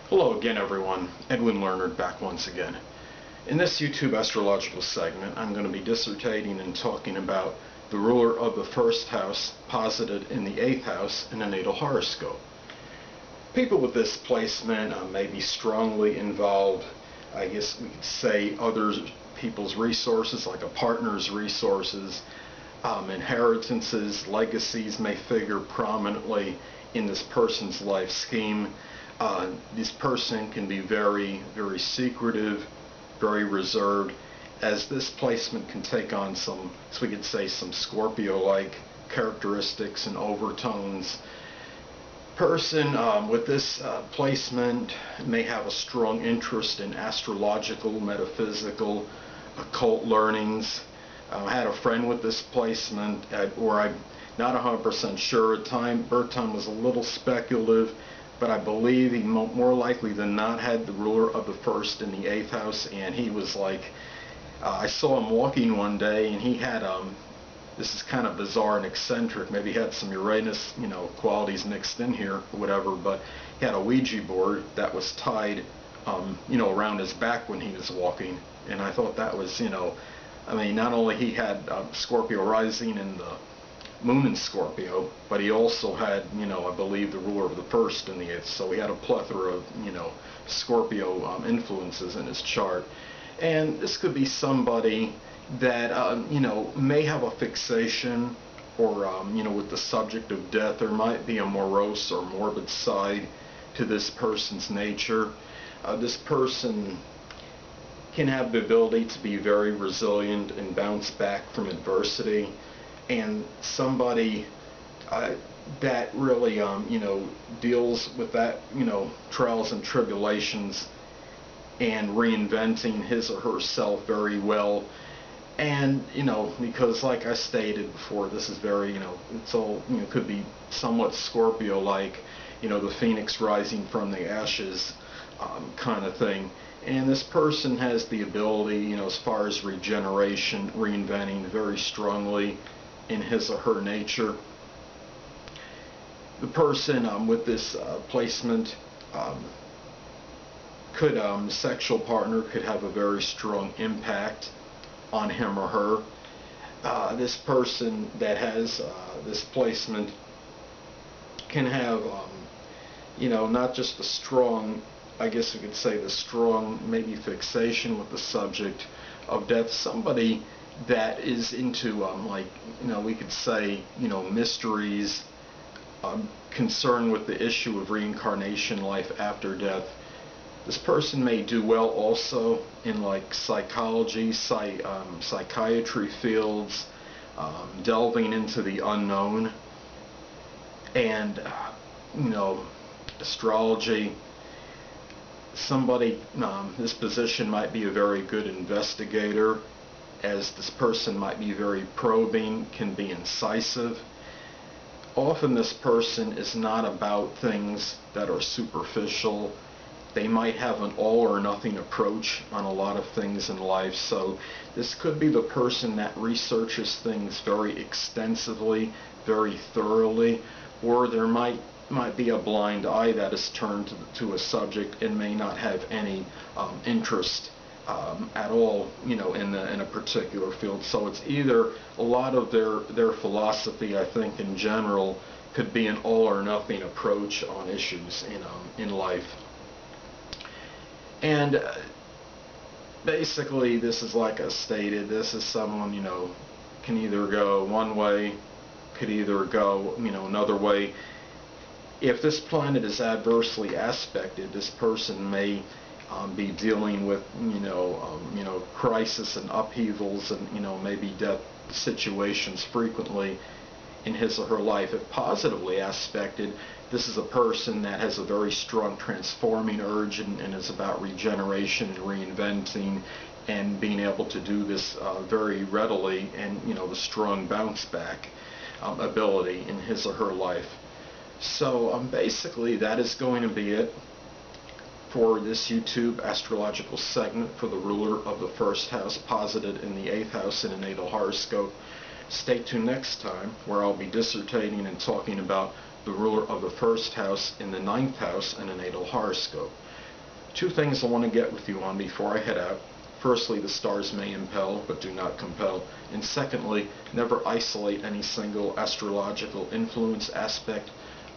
Hello again, everyone. Edwin Learnard back once again. In this YouTube astrological segment, I'm going to be dissertating and talking about the ruler of the first house posited in the 8th house in a natal horoscope. People with this placement may be strongly involved, I guess we could say, other people's resources, like a partner's resources. Inheritances, legacies may figure prominently in this person's life scheme. This person can be very, very secretive, very reserved, as this placement can take on some, so we could say, some Scorpio-like characteristics and overtones. Person with this placement may have a strong interest in astrological, metaphysical, occult learnings. I had a friend with this placement, or I'm not 100% sure. Birth time was a little speculative, but I believe he more likely than not had the ruler of the first in the 8th house, and he was like, I saw him walking one day, and he had, this is kind of bizarre and eccentric, maybe he had some Uranus, qualities mixed in here, or whatever, but he had a Ouija board that was tied, around his back when he was walking, and I thought that was, I mean, not only he had Scorpio rising and the moon in Scorpio, but he also had, I believe, the ruler of the first in the 8th, so he had a plethora of, Scorpio influences in his chart. And this could be somebody that, may have a fixation or, with the subject of death. There might be a morose or morbid side to this person's nature. This person can have the ability to be very resilient and bounce back from adversity, and somebody that really deals with that, trials and tribulations and reinventing his or herself very well. And because like I stated before, this is very, it's all, could be somewhat Scorpio-like, the phoenix rising from the ashes kind of thing. And this person has the ability, as far as regeneration, reinventing very strongly in his or her nature. The person with this placement the sexual partner could have a very strong impact on him or her. This person that has this placement can have, not just a strong, I guess we could say, the strong maybe fixation with the subject of death. Somebody that is into we could say, mysteries, concerned with the issue of reincarnation, life after death. This person may do well also in psychology, psychiatry fields, delving into the unknown, and astrology. Somebody, this position might be a very good investigator, as this person might be very probing, can be incisive. Often this person is not about things that are superficial. They might have an all or nothing approach on a lot of things in life, so this could be the person that researches things very extensively, very thoroughly, or there might be a blind eye that is turned to a subject and may not have any interest at all, in a particular field. So it's either a lot of their philosophy, I think, in general, could be an all or nothing approach on issues in life. And basically, this is, like I stated, this is someone, can either go one way, could either go, another way. If this planet is adversely aspected, this person may be dealing with, crisis and upheavals and, maybe death situations frequently in his or her life. If positively aspected, this is a person that has a very strong transforming urge and is about regeneration and reinventing and being able to do this very readily, and, the strong bounce back ability in his or her life. So basically that is going to be it for this YouTube astrological segment for the ruler of the first house posited in the 8th house in a natal horoscope. Stay tuned next time, where I'll be dissertating and talking about the ruler of the first house in the ninth house in a natal horoscope. Two things I want to get with you on before I head out. Firstly, the stars may impel, but do not compel. And secondly, never isolate any single astrological influence, aspect,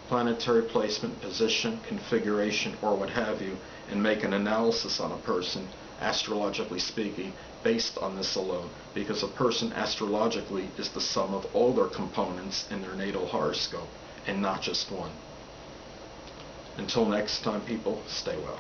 planetary placement, position, configuration, or what have you, and make an analysis on a person, astrologically speaking, based on this alone, because a person astrologically is the sum of all their components in their natal horoscope, and not just one. Until next time, people, stay well.